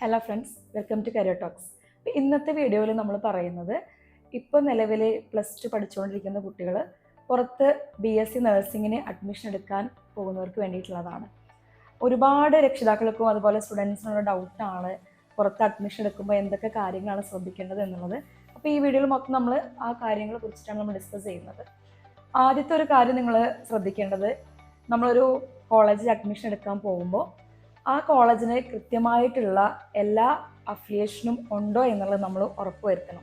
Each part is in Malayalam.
Hello friends, welcome to career talks. ഇന്നത്തെ വീഡിയോയിൽ നമ്മൾ പറയുന്നത് ഇപ്പോൾ നിലവിൽ +2 പഠിച്ചുകൊണ്ടിരിക്കുന്ന കുട്ടികൾ പുറത്ത് BSc നഴ്സിങ്ങിന് അഡ്മിഷൻ എടുക്കാൻ പോകുന്നവർക്ക് വേണ്ടിയിട്ടുള്ളതാണ്. ഒരുപാട് രക്ഷിതാക്കൾക്കും അതുപോലെ സ്റ്റുഡൻസിനുള്ള ഡൗട്ടാണ് പുറത്ത് അഡ്മിഷൻ എടുക്കുമ്പോൾ എന്തൊക്കെ കാര്യങ്ങളാണ് ശ്രദ്ധിക്കേണ്ടത് എന്നുള്ളത്. അപ്പോൾ ഈ വീഡിയോയിൽ മൊത്തം നമ്മൾ ആ കാര്യങ്ങളെ കുറിച്ചിട്ടാണ് നമ്മൾ ഡിസ്കസ് ചെയ്യുന്നത്. ആദ്യത്തെ ഒരു കാര്യം നിങ്ങൾ ശ്രദ്ധിക്കേണ്ടത്, നമ്മളൊരു കോളേജിൽ അഡ്മിഷൻ എടുക്കാൻ പോകുമ്പോൾ ആ കോളേജിന് കൃത്യമായിട്ടുള്ള എല്ലാ അഫിലിയേഷനും ഉണ്ടോ എന്നുള്ളത് നമ്മൾ ഉറപ്പുവരുത്തണം.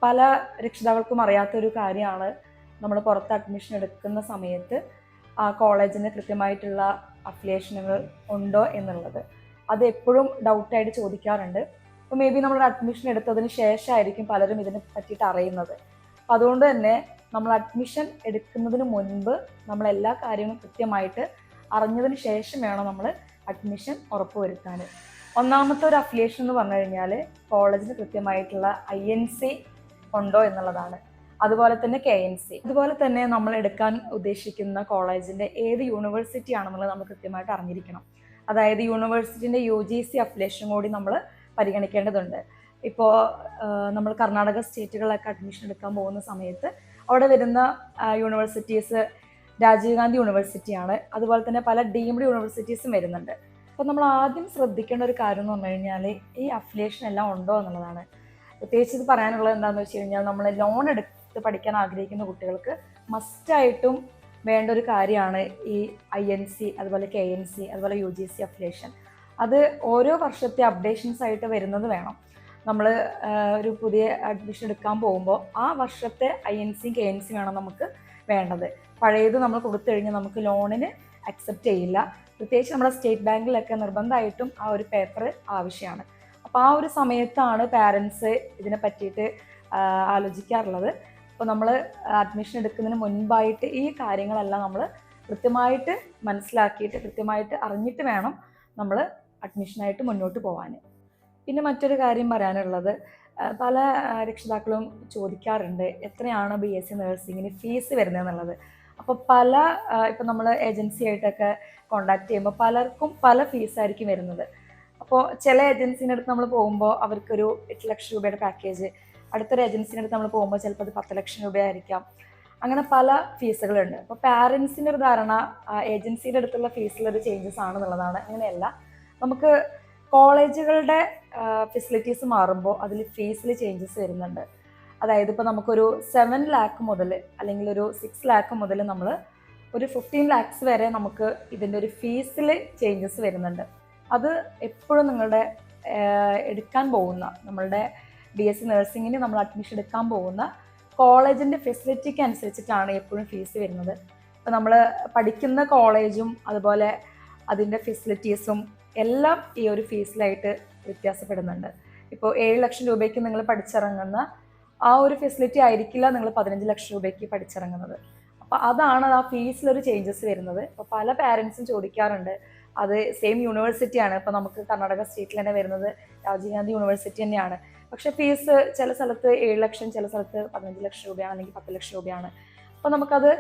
പല രക്ഷിതാക്കൾക്കും അറിയാത്തൊരു കാര്യമാണ് നമ്മൾ പുറത്ത് അഡ്മിഷൻ എടുക്കുന്ന സമയത്ത് ആ കോളേജിന് കൃത്യമായിട്ടുള്ള അഫിലിയേഷനുകൾ ഉണ്ടോ എന്നുള്ളത്. അത് എപ്പോഴും ഡൗട്ടായിട്ട് ചോദിക്കാറുണ്ട്. അപ്പോൾ മേ ബി നമ്മൾ അഡ്മിഷൻ എടുത്തതിന് ശേഷമായിരിക്കും പലരും ഇതിനെ പറ്റിയിട്ട് അറിയുന്നത്. അപ്പോൾ അതുകൊണ്ട് തന്നെ നമ്മൾ അഡ്മിഷൻ എടുക്കുന്നതിന് മുൻപ് നമ്മൾ എല്ലാ കാര്യങ്ങളും കൃത്യമായിട്ട് അറിഞ്ഞതിന് ശേഷം വേണം നമ്മൾ അഡ്മിഷൻ ഉറപ്പുവരുത്താൻ. ഒന്നാമത്തെ ഒരു അഫിലിയേഷൻ എന്ന് പറഞ്ഞു കഴിഞ്ഞാൽ കോളേജിന് കൃത്യമായിട്ടുള്ള INC ഉണ്ടോ എന്നുള്ളതാണ്. അതുപോലെ തന്നെ KNC. അതുപോലെ തന്നെ നമ്മൾ എടുക്കാൻ ഉദ്ദേശിക്കുന്ന കോളേജിൻ്റെ ഏത് യൂണിവേഴ്സിറ്റി ആണെന്നുള്ളത് നമ്മൾ കൃത്യമായിട്ട് അറിഞ്ഞിരിക്കണം. അതായത് യൂണിവേഴ്സിറ്റിൻ്റെ UGC അഫിലിയേഷൻ കൂടി നമ്മൾ പരിഗണിക്കേണ്ടതുണ്ട്. ഇപ്പോൾ നമ്മൾ കർണാടക സ്റ്റേറ്റുകളിലൊക്കെ അഡ്മിഷൻ എടുക്കാൻ പോകുന്ന സമയത്ത് അവിടെ വരുന്ന യൂണിവേഴ്സിറ്റീസ് രാജീവ് ഗാന്ധി യൂണിവേഴ്സിറ്റിയാണ്. അതുപോലെ തന്നെ പല ഡീംഡ് യൂണിവേഴ്സിറ്റീസും വരുന്നുണ്ട്. അപ്പോൾ നമ്മൾ ആദ്യം ശ്രദ്ധിക്കേണ്ട ഒരു കാര്യം എന്ന് പറഞ്ഞു കഴിഞ്ഞാൽ ഈ അഫിലിയേഷൻ എല്ലാം ഉണ്ടോ എന്നുള്ളതാണ്. പ്രത്യേകിച്ച് ഇത് പറയാനുള്ളത് എന്താണെന്ന് വെച്ച് കഴിഞ്ഞാൽ, നമ്മൾ ലോൺ എടുത്ത് പഠിക്കാൻ ആഗ്രഹിക്കുന്ന കുട്ടികൾക്ക് മസ്റ്റായിട്ടും വേണ്ട ഒരു കാര്യമാണ് ഈ INC, അതുപോലെ KNC, അതുപോലെ UGC അഫിലിയേഷൻ. അത് ഓരോ വർഷത്തെ അപ്ഡേഷൻസ് ആയിട്ട് വരുന്നത് വേണം. നമ്മൾ ഒരു പുതിയ അഡ്മിഷൻ എടുക്കാൻ പോകുമ്പോൾ ആ വർഷത്തെ INC KNC വേണം നമുക്ക് വേണ്ടത്. പഴയത് നമ്മൾ കൊടുത്തു കഴിഞ്ഞാൽ നമുക്ക് ലോണിന് അക്സെപ്റ്റ് ചെയ്യില്ല. പ്രത്യേകിച്ച് നമ്മുടെ സ്റ്റേറ്റ് ബാങ്കിലൊക്കെ നിർബന്ധമായിട്ടും ആ ഒരു പേപ്പർ ആവശ്യമാണ്. അപ്പോൾ ആ ഒരു സമയത്താണ് പാരൻസ് ഇതിനെ പറ്റിയിട്ട് ആലോചിക്കാറുള്ളത്. അപ്പോൾ നമ്മൾ അഡ്മിഷൻ എടുക്കുന്നതിന് മുൻപായിട്ട് ഈ കാര്യങ്ങളെല്ലാം നമ്മൾ കൃത്യമായിട്ട് മനസ്സിലാക്കിയിട്ട് കൃത്യമായിട്ട് അറിഞ്ഞിട്ട് വേണം നമ്മൾ അഡ്മിഷനായിട്ട് മുന്നോട്ട് പോകാൻ. പിന്നെ മറ്റൊരു കാര്യം പറയാനുള്ളത്, പല രക്ഷിതാക്കളും ചോദിക്കാറുണ്ട് എത്രയാണ് BSc നഴ്സിങ്ങിന് ഫീസ് വരുന്നതെന്നുള്ളത്. അപ്പോൾ ഇപ്പം നമ്മൾ ഏജൻസി ആയിട്ടൊക്കെ കോണ്ടാക്ട് ചെയ്യുമ്പോൾ പലർക്കും പല ഫീസായിരിക്കും വരുന്നത്. അപ്പോൾ ചില ഏജൻസിൻ്റെ അടുത്ത് നമ്മൾ പോകുമ്പോൾ അവർക്കൊരു 8 ലക്ഷം രൂപയുടെ പാക്കേജ്, അടുത്തൊരു ഏജൻസിൻ്റെ അടുത്ത് നമ്മൾ പോകുമ്പോൾ ചിലപ്പോൾ അത് 10 ലക്ഷം രൂപയായിരിക്കാം. അങ്ങനെ പല ഫീസുകളുണ്ട്. അപ്പോൾ പാരൻസിൻ്റെ ഒരു ധാരണ ഏജൻസിയുടെ അടുത്തുള്ള ഫീസിലൊരു ചേഞ്ചസ് ആണെന്നുള്ളതാണ്. അങ്ങനെയല്ല, നമുക്ക് കോളേജുകളുടെ ഫെസിലിറ്റീസ് മാറുമ്പോൾ അതിൽ ഫീസിൽ ചേഞ്ചസ് വരുന്നുണ്ട്. അതായത് ഇപ്പോൾ നമുക്കൊരു 7 lakh മുതൽ അല്ലെങ്കിൽ ഒരു 6 lakh മുതൽ നമ്മൾ ഒരു 15 lakhs വരെ നമുക്ക് ഇതിൻ്റെ ഒരു ഫീസിൽ ചേഞ്ചസ് വരുന്നുണ്ട്. അത് എപ്പോഴും നിങ്ങളുടെ എടുക്കാൻ പോകുന്ന നമ്മളുടെ BSc നഴ്സിങ്ങിന് നമ്മൾ അഡ്മിഷൻ എടുക്കാൻ പോകുന്ന കോളേജിൻ്റെ ഫെസിലിറ്റിക്ക് അനുസരിച്ചിട്ടാണ് എപ്പോഴും ഫീസ് വരുന്നത്. ഇപ്പോൾ നമ്മൾ പഠിക്കുന്ന കോളേജും അതുപോലെ അതിൻ്റെ ഫെസിലിറ്റീസും എല്ലാം ഈ ഒരു ഫീസിലായിട്ട് വ്യത്യാസപ്പെടുന്നുണ്ട്. ഇപ്പോൾ 7 ലക്ഷം രൂപയ്ക്ക് നിങ്ങൾ പഠിച്ചിറങ്ങുന്ന ആ ഒരു ഫെസിലിറ്റി ആയിരിക്കില്ല നിങ്ങൾ 15 ലക്ഷം രൂപയ്ക്ക് പഠിച്ചിറങ്ങുന്നത്. അപ്പോൾ അതാണ് ആ ഫീസിലൊരു ചേഞ്ചസ് വരുന്നത്. അപ്പോൾ പല പാരൻസും ചോദിക്കാറുണ്ട്, അത് സെയിം യൂണിവേഴ്സിറ്റിയാണ്. ഇപ്പോൾ നമുക്ക് കർണാടക സ്റ്റേറ്റിൽ തന്നെ വരുന്നത് രാജീവ് ഗാന്ധി യൂണിവേഴ്സിറ്റി തന്നെയാണ്. പക്ഷേ ഫീസ് ചില സ്ഥലത്ത് 7 ലക്ഷം, ചില സ്ഥലത്ത് 15 ലക്ഷം രൂപയാണ്, അല്ലെങ്കിൽ 10 ലക്ഷം രൂപയാണ്. അപ്പോൾ നമുക്കത്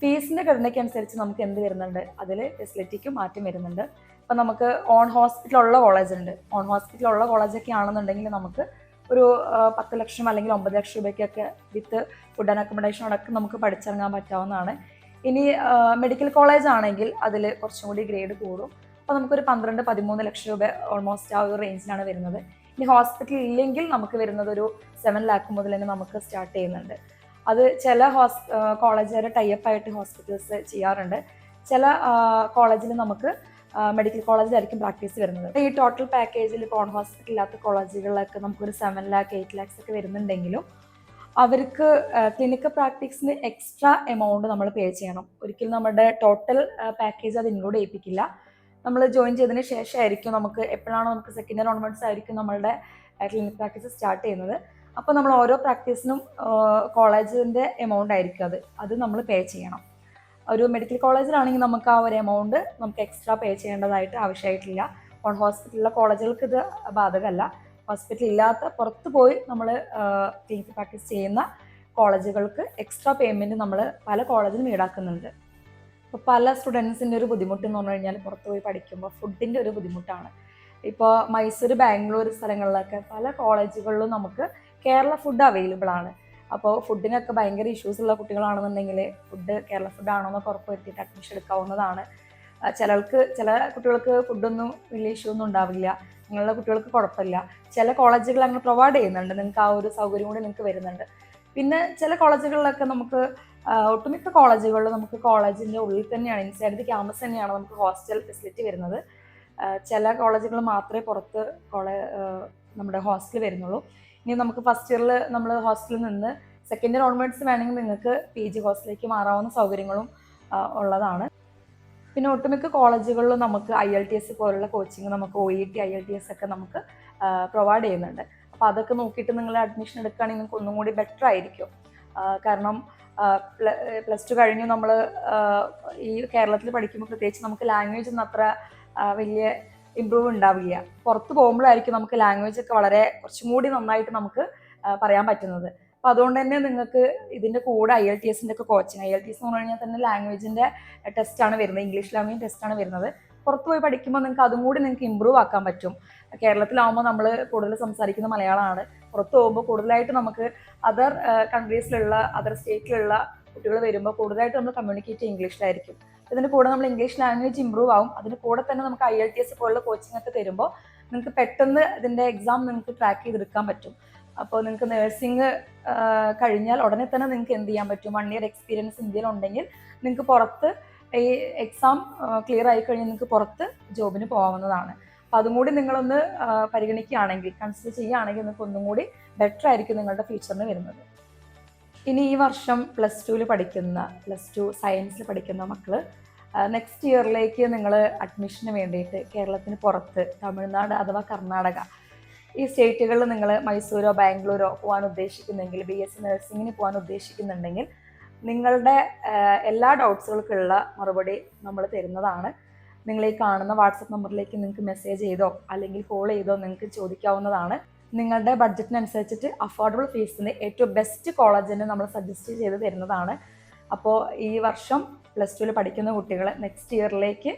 ഫീസിൻ്റെ ഘടനയ്ക്കനുസരിച്ച് നമുക്ക് എന്ത് വരുന്നുണ്ട്, അതിൽ ഫെസിലിറ്റിക്ക് മാറ്റം വരുന്നുണ്ട്. അപ്പോൾ നമുക്ക് ഓൺ ഹോസ്പിറ്റലുള്ള കോളേജുണ്ട്. ഓൺ ഹോസ്പിറ്റലുള്ള കോളേജൊക്കെ ആണെന്നുണ്ടെങ്കിൽ നമുക്ക് ഒരു 10 ലക്ഷം അല്ലെങ്കിൽ 9 ലക്ഷം രൂപയ്ക്കൊക്കെ വിത്ത് ഫുഡ് ആൻഡ് അക്കോമഡേഷൻ അടക്കം നമുക്ക് പഠിച്ചിറങ്ങാൻ പറ്റാവുന്നതാണ്. ഇനി മെഡിക്കൽ കോളേജ് ആണെങ്കിൽ അതിൽ കുറച്ചും കൂടി ഗ്രേഡ് കൂടും. അപ്പോൾ നമുക്കൊരു 12-13 ലക്ഷം രൂപ ഓൾമോസ്റ്റ് ആ ഒരു റേഞ്ചിലാണ് വരുന്നത്. ഇനി ഹോസ്പിറ്റൽ ഇല്ലെങ്കിൽ നമുക്ക് വരുന്നത് ഒരു 7 lakh മുതൽ തന്നെ നമുക്ക് സ്റ്റാർട്ട് ചെയ്യുന്നുണ്ട്. അത് ചില കോളേജുകാരെ ടൈപ്പ് ആയിട്ട് ഹോസ്പിറ്റൽസ് ചെയ്യാറുണ്ട്. ചില കോളേജിൽ നമുക്ക് മെഡിക്കൽ കോളേജിലായിരിക്കും പ്രാക്ടീസ് വരുന്നത്. ഈ ടോട്ടൽ പാക്കേജിൽ ഇപ്പോൾ ഓൺ ഹോസ്പിറ്റൽ ഇല്ലാത്ത കോളേജുകളിലൊക്കെ നമുക്കൊരു 7 lakh 8 lakhs ഒക്കെ വരുന്നുണ്ടെങ്കിലും അവർക്ക് ക്ലിനിക്കൽ പ്രാക്ടീസിന് എക്സ്ട്രാ എമൗണ്ട് നമ്മൾ പേ ചെയ്യണം. ഒരിക്കലും നമ്മുടെ ടോട്ടൽ പാക്കേജ് അത് ഇൻക്ലൂഡ് ചെയ്യിപ്പിക്കില്ല. നമ്മൾ ജോയിൻ ചെയ്തതിന് ശേഷമായിരിക്കും നമുക്ക് എപ്പോഴാണോ നമുക്ക് സെക്കൻഡ് ഇയർ ഓൺവേർഡ്സ് ആയിരിക്കും നമ്മളുടെ ക്ലിനിക് പ്രാക്ടീസ് സ്റ്റാർട്ട് ചെയ്യുന്നത്. അപ്പോൾ നമ്മൾ ഓരോ പ്രാക്ടീസിനും കോളേജിൻ്റെ എമൗണ്ട് ആയിരിക്കും അത് നമ്മൾ പേ ചെയ്യണം. ഒരു മെഡിക്കൽ കോളേജിലാണെങ്കിൽ നമുക്ക് ആ ഒരു എമൗണ്ട് നമുക്ക് എക്സ്ട്രാ പേ ചെയ്യേണ്ടതായിട്ട് ആവശ്യമായിട്ടില്ല. ഓൺ ഹോസ്പിറ്റലുള്ള കോളേജുകൾക്ക് ഇത് ബാധകമല്ല. ഹോസ്പിറ്റൽ ഇല്ലാത്ത പുറത്ത് പോയി നമ്മൾ ക്ലിനിക്കൽ പ്രാക്ടീസ് ചെയ്യുന്ന കോളേജുകൾക്ക് എക്സ്ട്രാ പേയ്മെൻറ്റ് നമ്മൾ പല കോളേജിലും ഈടാക്കുന്നുണ്ട്. അപ്പോൾ പല സ്റ്റുഡൻസിൻ്റെ ഒരു ബുദ്ധിമുട്ട് എന്ന് പറഞ്ഞു കഴിഞ്ഞാൽ പുറത്ത് പോയി പഠിക്കുമ്പോൾ ഫുഡിൻ്റെ ഒരു ബുദ്ധിമുട്ടാണ്. ഇപ്പോൾ മൈസൂർ, ബാംഗ്ലൂർ സ്ഥലങ്ങളിലൊക്കെ പല കോളേജുകളിലും നമുക്ക് കേരള ഫുഡ് അവൈലബിൾ ആണ്. അപ്പോൾ ഫുഡിനൊക്കെ ഭയങ്കര ഇഷ്യൂസ് ഉള്ള കുട്ടികളാണെന്നുണ്ടെങ്കിൽ ഫുഡ് കേരള ഫുഡാണോ എന്നൊക്കെ ഉറപ്പ് വരുത്തിയിട്ട് അഡ്മിഷൻ എടുക്കാവുന്നതാണ്. ചില കുട്ടികൾക്ക് ഫുഡൊന്നും വലിയ ഇഷ്യൂ ഒന്നും ഉണ്ടാവില്ല, നിങ്ങളുടെ കുട്ടികൾക്ക് കുഴപ്പമില്ല. ചില കോളേജുകൾ അങ്ങനെ പ്രൊവൈഡ് ചെയ്യുന്നുണ്ട്, നിങ്ങൾക്ക് ആ ഒരു സൗകര്യം കൂടി നിങ്ങൾക്ക് വരുന്നുണ്ട്. പിന്നെ ചില കോളേജുകളിലൊക്കെ നമുക്ക് ഒട്ടുമിക്ക കോളേജുകളിൽ നമുക്ക് കോളേജിൻ്റെ ഉള്ളിൽ തന്നെയാണ്, ഇൻസൈഡ് ദി ക്യാമ്പസ് തന്നെയാണ് നമുക്ക് ഹോസ്റ്റൽ ഫെസിലിറ്റി വരുന്നത്. ചില കോളേജുകൾ മാത്രമേ പുറത്ത് നമ്മുടെ ഹോസ്റ്റൽ വരുന്നുള്ളൂ. ഇനി നമുക്ക് ഫസ്റ്റ് ഇയറിൽ നമ്മൾ ഹോസ്റ്റലിൽ നിന്ന് സെക്കൻഡ് ഇയർ ഓൺവേർഡ്സ് വേണമെങ്കിൽ നിങ്ങൾക്ക് PG ഹോസ്റ്റലിലേക്ക് മാറാവുന്ന സൗകര്യങ്ങളും ഉള്ളതാണ്. പിന്നെ ഒട്ടുമിക്ക കോളേജുകളിലും നമുക്ക് IELTS പോലുള്ള കോച്ചിങ്, നമുക്ക് OET IELTS ഒക്കെ നമുക്ക് പ്രൊവൈഡ് ചെയ്യുന്നുണ്ട്. അപ്പോൾ അതൊക്കെ നോക്കിയിട്ട് നിങ്ങൾ അഡ്മിഷൻ എടുക്കുകയാണെങ്കിൽ നിങ്ങൾക്ക് ഒന്നും കൂടി ബെറ്റർ ആയിരിക്കും. കാരണം +2 കഴിഞ്ഞു നമ്മൾ ഈ കേരളത്തിൽ പഠിക്കുമ്പോൾ പ്രത്യേകിച്ച് നമുക്ക് ലാംഗ്വേജ് ഒന്നും അത്ര വലിയ ഇമ്പ്രൂവ് ഉണ്ടാവില്ല. പുറത്ത് പോകുമ്പോഴായിരിക്കും നമുക്ക് ലാംഗ്വേജ് ഒക്കെ വളരെ കുറച്ചും കൂടി നന്നായിട്ട് നമുക്ക് പറയാൻ പറ്റുന്നത്. അപ്പോൾ അതുകൊണ്ട് തന്നെ നിങ്ങൾക്ക് ഇതിൻ്റെ കൂടെ IELTSൻ്റെ ഒക്കെ കോച്ചിങ്, IELTS എന്ന് പറഞ്ഞു കഴിഞ്ഞാൽ തന്നെ ലാംഗ്വേജിൻ്റെ ടെസ്റ്റാണ് വരുന്നത്, ഇംഗ്ലീഷ് ലാംഗ്വേജ് ടെസ്റ്റാണ് വരുന്നത്. പുറത്ത് പോയി പഠിക്കുമ്പോൾ നിങ്ങൾക്ക് അതും കൂടി നിങ്ങൾക്ക് ഇമ്പ്രൂവ് ആക്കാൻ പറ്റും. കേരളത്തിലാവുമ്പോൾ നമ്മൾ കൂടുതൽ സംസാരിക്കുന്ന മലയാളമാണ്. പുറത്ത് പോകുമ്പോൾ കൂടുതലായിട്ട് നമുക്ക് അതർ കൺട്രീസിലുള്ള, അതർ സ്റ്റേറ്റിലുള്ള കുട്ടികൾ വരുമ്പോൾ കൂടുതലായിട്ട് നമ്മൾ കമ്മ്യൂണിക്കേറ്റ് ഇംഗ്ലീഷിലായിരിക്കും. ഇതിൻ്റെ കൂടെ നമ്മൾ ഇംഗ്ലീഷ് ലാംഗ്വേജ് ഇമ്പ്രൂവ് ആവും. അതിന് കൂടെ തന്നെ നമുക്ക് IELTS പോലുള്ള കോച്ചിങ് ഒക്കെ തരുമ്പോൾ നിങ്ങൾക്ക് പെട്ടെന്ന് ഇതിൻ്റെ എക്സാം നിങ്ങൾക്ക് ട്രാക്ക് ചെയ്തെടുക്കാൻ പറ്റും. അപ്പോൾ നിങ്ങൾക്ക് നേഴ്സിംഗ് കഴിഞ്ഞാൽ ഉടനെ തന്നെ നിങ്ങൾക്ക് എന്ത് ചെയ്യാൻ പറ്റും, 1 ഇയർ എക്സ്പീരിയൻസ് ഇന്ത്യയിൽ ഉണ്ടെങ്കിൽ നിങ്ങൾക്ക് പുറത്ത് ഈ എക്സാം ക്ലിയർ ആയി കഴിഞ്ഞാൽ നിങ്ങൾക്ക് പുറത്ത് ജോബിന് പോകാവുന്നതാണ്. അപ്പോൾ അതും കൂടി നിങ്ങളൊന്ന് പരിഗണിക്കുകയാണെങ്കിൽ, കൺസിഡർ ചെയ്യുകയാണെങ്കിൽ നിങ്ങൾക്ക് ഒന്നും കൂടി ബെറ്റർ ആയിരിക്കും നിങ്ങളുടെ ഫ്യൂച്ചറിന് വരുന്നത്. ഇനി ഈ വർഷം +2 പഠിക്കുന്ന, +2 സയൻസിൽ പഠിക്കുന്ന മക്കൾ നെക്സ്റ്റ് ഇയറിലേക്ക് നിങ്ങൾ അഡ്മിഷന് വേണ്ടിയിട്ട് കേരളത്തിന് പുറത്ത് തമിഴ്നാട് അഥവാ കർണാടക ഈ സ്റ്റേറ്റുകളിൽ നിങ്ങൾ മൈസൂരോ ബാംഗ്ലൂരോ പോകാൻ ഉദ്ദേശിക്കുന്നെങ്കിൽ, BSc നഴ്സിങ്ങിന് പോകാൻ ഉദ്ദേശിക്കുന്നുണ്ടെങ്കിൽ നിങ്ങളുടെ എല്ലാ ഡൗട്ട്സുകൾക്കുള്ള മറുപടി നമ്മൾ തരുന്നതാണ്. നിങ്ങൾ ഈ കാണുന്ന വാട്സപ്പ് നമ്പറിലേക്ക് നിങ്ങൾക്ക് മെസ്സേജ് ചെയ്തോ അല്ലെങ്കിൽ കോൾ ചെയ്തോ നിങ്ങൾക്ക് ചോദിക്കാവുന്നതാണ്. നിങ്ങളുടെ ബഡ്ജറ്റിനനുസരിച്ചിട്ട് അഫോർഡബിൾ ഫീസിന് ഏറ്റവും ബെസ്റ്റ് കോളേജിന് നമ്മൾ സജസ്റ്റ് ചെയ്ത് തരുന്നതാണ്. അപ്പോൾ ഈ വർഷം +2 പഠിക്കുന്ന കുട്ടികൾ നെക്സ്റ്റ് ഇയറിലേക്ക്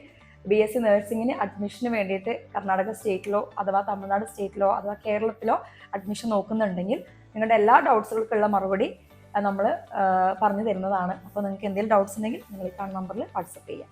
BSc നഴ്സിങ്ങിന് അഡ്മിഷന് വേണ്ടിയിട്ട് കർണാടക സ്റ്റേറ്റിലോ അഥവാ തമിഴ്നാട് സ്റ്റേറ്റിലോ അഥവാ കേരളത്തിലോ അഡ്മിഷൻ നോക്കുന്നുണ്ടെങ്കിൽ നിങ്ങളുടെ എല്ലാ ഡൗട്ട്സുകൾക്കുള്ള മറുപടി നമ്മൾ പറഞ്ഞു തരുന്നതാണ്. അപ്പോൾ നിങ്ങൾക്ക് എന്തെങ്കിലും ഡൗട്ട്സ് ഉണ്ടെങ്കിൽ നിങ്ങൾ ഈ കാണുന്ന നമ്പറിൽ വാട്സപ്പ് ചെയ്യാം.